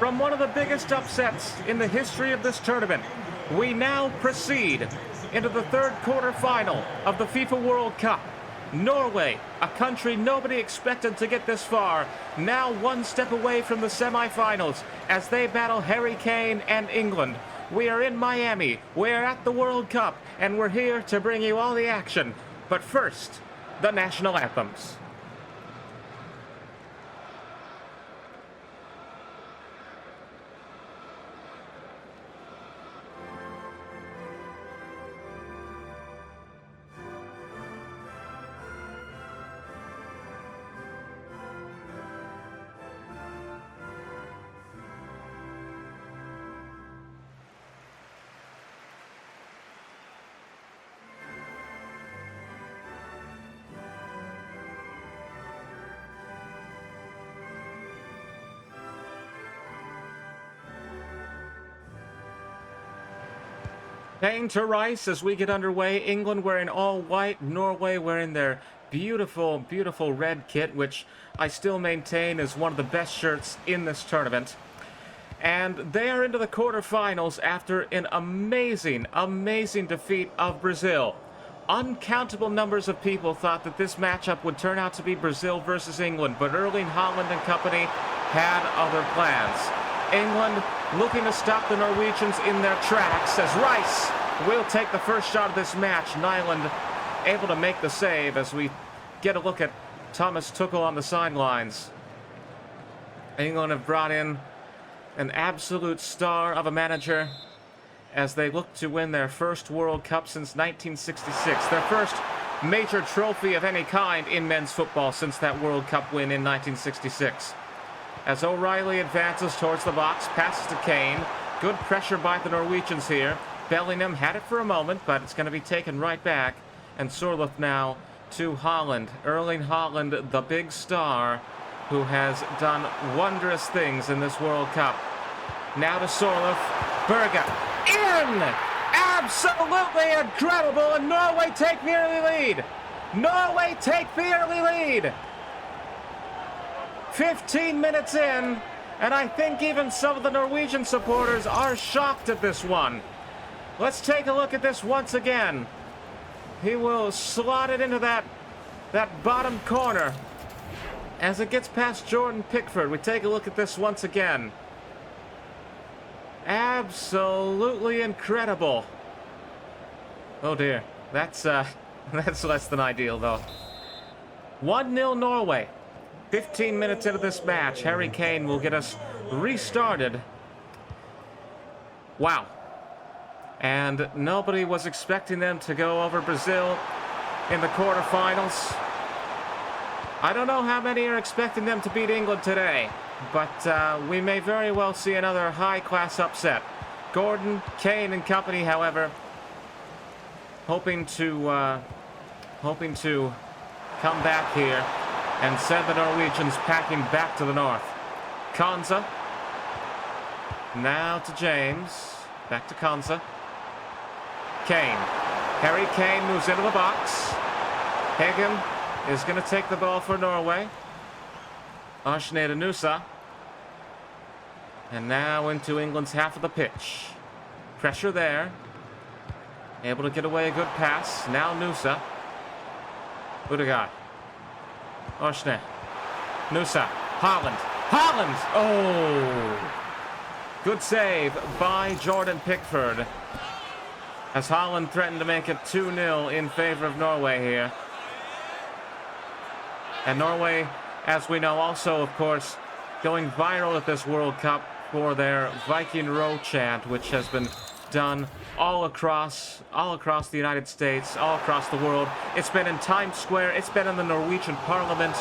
from one of the biggest upsets in the history of this tournament, we now proceed into the third quarterfinal of the FIFA World Cup. Norway, a country nobody expected to get this far, now one step away from the semifinals as they battle Harry Kane and England. We are in Miami, we are at the World Cup, and we're here to bring you all the action. But first, the national anthems. Kane to Rice as we get underway. England wearing all white, Norway wearing their beautiful, beautiful red kit, which I still maintain is one of the best shirts in this tournament. And they are into the quarterfinals after an amazing, amazing defeat of Brazil. Uncountable numbers of people thought that this matchup would turn out to be Brazil versus England, but Erling Haaland and company had other plans. England looking to stop the Norwegians in their tracks as Rice will take the first shot of this match. Nyland able to make the save as we get a look at Thomas Tuchel on the sidelines. England have brought in an absolute star of a manager as they look to win their first World Cup since 1966. Their first major trophy of any kind in men's football since that World Cup win in 1966. As O'Reilly advances towards the box, passes to Kane. Good pressure by the Norwegians here. Bellingham had it for a moment, but it's going to be taken right back. And Sorloth now to Haaland. Erling Haaland, the big star, who has done wondrous things in this World Cup. Now to Sorloth. Berge. In! Absolutely incredible, and Norway take the early lead. Norway take the early lead. 15 minutes in, and I think even some of the Norwegian supporters are shocked at this one. Let's take a look at this once again. He will slot it into that bottom corner as it gets past Jordan Pickford. We take a look at this once again. Absolutely incredible. Oh dear, that's less than ideal though. 1-0 Norway. 15 minutes into this match, Harry Kane will get us restarted. Wow. And nobody was expecting them to go over Brazil in the quarterfinals. I don't know how many are expecting them to beat England today, but we may very well see another high-class upset. Gordon, Kane and company, however, hoping to come back here and send the Norwegians packing back to the north. Konza. Now to James. Back to Konza. Kane. Harry Kane moves into the box. Hagen is going to take the ball for Norway. Arsene to Nusa. And now into England's half of the pitch. Pressure there. Able to get away a good pass. Now Nusa. Udegaard. Arsene. Nusa. Haaland. Haaland! Oh! Good save by Jordan Pickford. As Haaland threatened to make it 2-0 in favor of Norway here. And Norway, as we know, also, of course, going viral at this World Cup for their Viking Row chant, which has been done all across the United States, all across the world. It's been in Times Square. It's been in the Norwegian Parliament.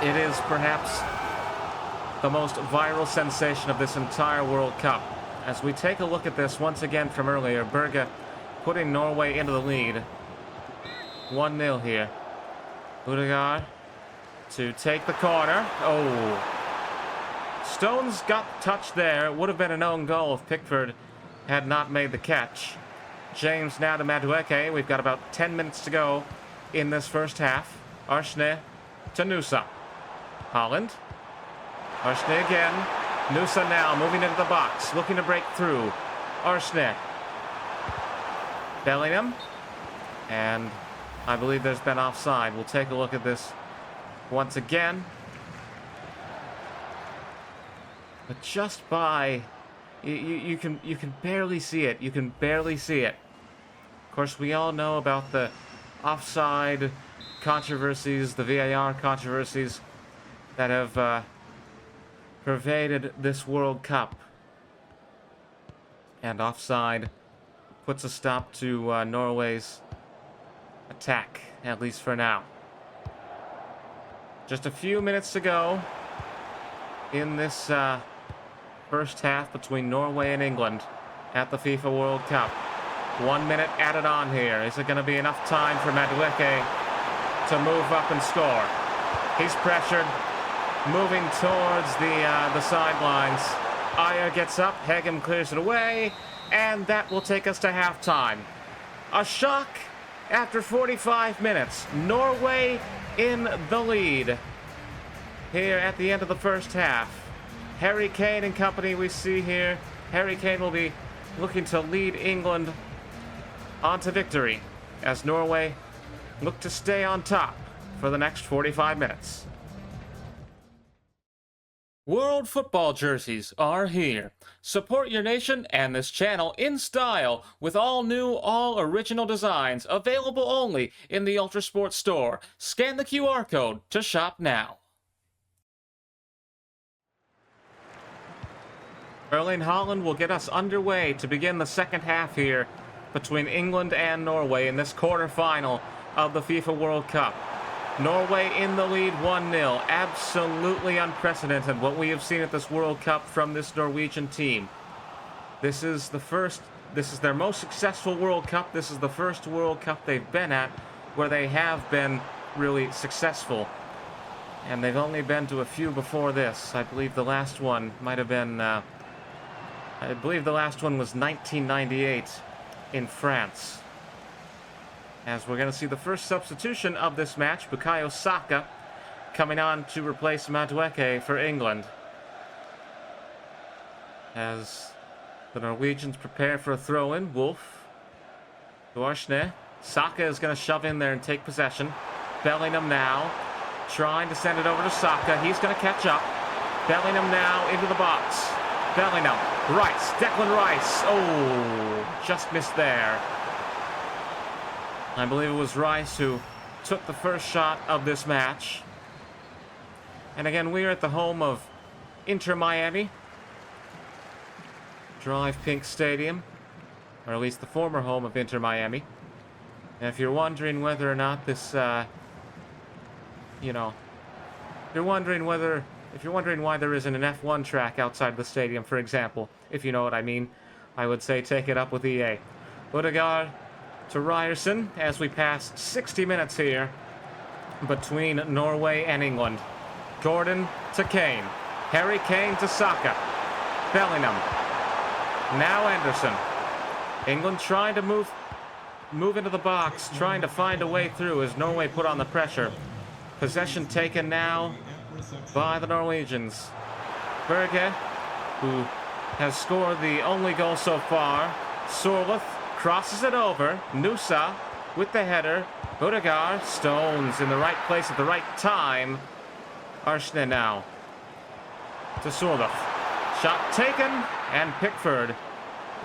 It is perhaps the most viral sensation of this entire World Cup. As we take a look at this once again from earlier, Berge putting Norway into the lead. 1-0 here. Udegaard to take the corner. Oh. Stones got touched there. It would have been an own goal if Pickford had not made the catch. James now to Madueke. We've got about 10 minutes to go in this first half. Arsene to Nusa. Haaland. Arsene again. Nusa now moving into the box, looking to break through. Arsene. Bellingham. And I believe there's been offside. We'll take a look at this once again. But just by, you can barely see it. You can barely see it. Of course, we all know about the offside controversies, the VAR controversies that have pervaded this World Cup. And offside puts a stop to Norway's attack, at least for now. Just a few minutes to go in this first half between Norway and England at the FIFA World Cup. 1 minute added on here. Is it going to be enough time for Madueke to move up and score? He's pressured, moving towards the sidelines. Ayer gets up, Hegem clears it away, and that will take us to halftime. A shock after 45 minutes. Norway in the lead here at the end of the first half. Harry Kane and company we see here. Harry Kane will be looking to lead England on to victory as Norway look to stay on top for the next 45 minutes. World football jerseys are here. Support your nation and this channel in style with all new, all original designs available only in the Ultrasport store. Scan the QR code to shop now. Erling Haaland will get us underway to begin the second half here between England and Norway in this quarterfinal of the FIFA World Cup. Norway in the lead 1-0. Absolutely unprecedented what we have seen at this World Cup from this Norwegian team. This is their most successful World Cup. This is the first World Cup they've been at where they have been really successful. And they've only been to a few before this. I believe the last one might have been, I believe the last one was 1998 in France. As we're going to see the first substitution of this match, Bukayo Saka coming on to replace Madueke for England. As the Norwegians prepare for a throw-in, Wolf to Arsene. Saka is going to shove in there and take possession. Bellingham now trying to send it over to Saka. He's going to catch up. Bellingham now into the box. Bellingham, Rice, Declan Rice. Oh, just missed there. I believe it was Rice who took the first shot of this match. And again, we are at the home of Inter Miami. Drive Pink Stadium. Or at least the former home of Inter Miami. And if you're wondering whether or not this, if you're wondering why there isn't an F1 track outside the stadium, for example, if you know what I mean, I would say take it up with EA. Odegaard to Ryerson as we pass 60 minutes here between Norway and England. Gordon to Kane. Harry Kane to Saka. Bellingham. Now Anderson. England trying to move into the box, trying to find a way through as Norway put on the pressure. Possession taken now by the Norwegians. Berge, who has scored the only goal so far. Sorloth crosses it over. Nusa with the header. Odegaard, Stones in the right place at the right time. Arsene now to Sorloth. Shot taken, and Pickford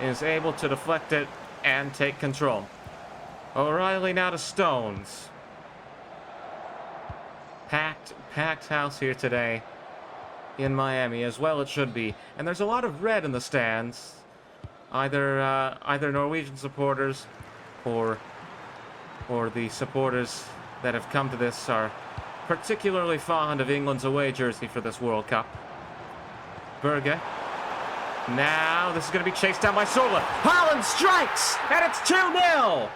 is able to deflect it and take control. O'Reilly now to Stones. Packed house here today in Miami, as well it should be. And there's a lot of red in the stands. Either Norwegian supporters or the supporters that have come to this are particularly fond of England's away jersey for this World Cup. Berge. Now this is going to be chased down by Sola. Haaland strikes, and it's 2-0.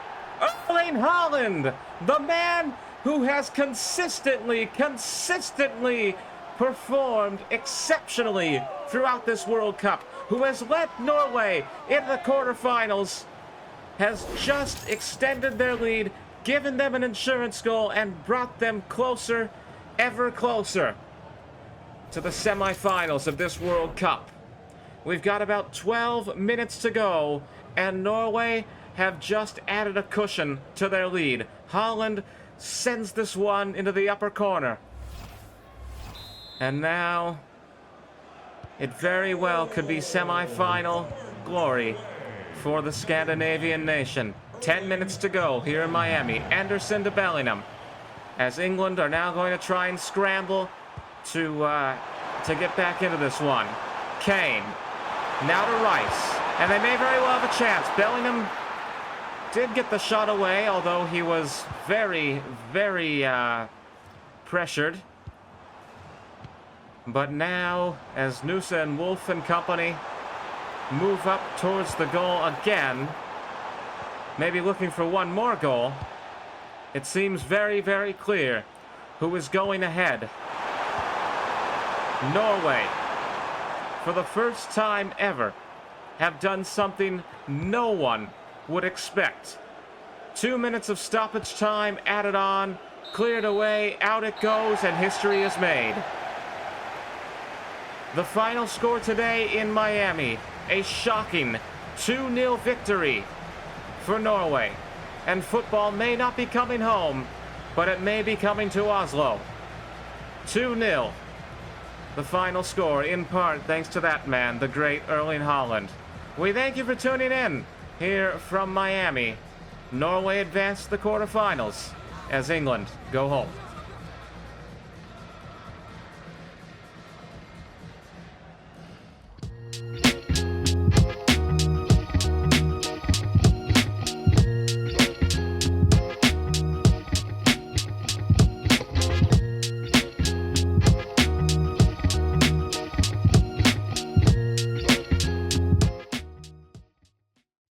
Erling Haaland, the man who has consistently performed exceptionally throughout this World Cup, who has led Norway into the quarterfinals, has just extended their lead, given them an insurance goal, and brought them closer, ever closer. to the semifinals of this World Cup. We've got about 12 minutes to go, and Norway have just added a cushion to their lead. Haaland sends this one into the upper corner. And now, it very well could be semi-final glory for the Scandinavian nation. 10 minutes to go here in Miami. Anderson to Bellingham. As England are now going to try and scramble to get back into this one. Kane. Now to Rice. And they may very well have a chance. Bellingham did get the shot away, although he was very, very pressured. But now, as Nusa and Wolf and company move up towards the goal again, maybe looking for one more goal, it seems very, very clear who is going ahead. Norway, for the first time ever, have done something no one would expect. 2 minutes of stoppage time added on, cleared away, out it goes, and history is made. The final score today in Miami, a shocking 2-0 victory for Norway. And football may not be coming home, but it may be coming to Oslo. 2-0. The final score, in part thanks to that man, the great Erling Haaland. We thank you for tuning in here from Miami. Norway advanced to the quarterfinals as England go home.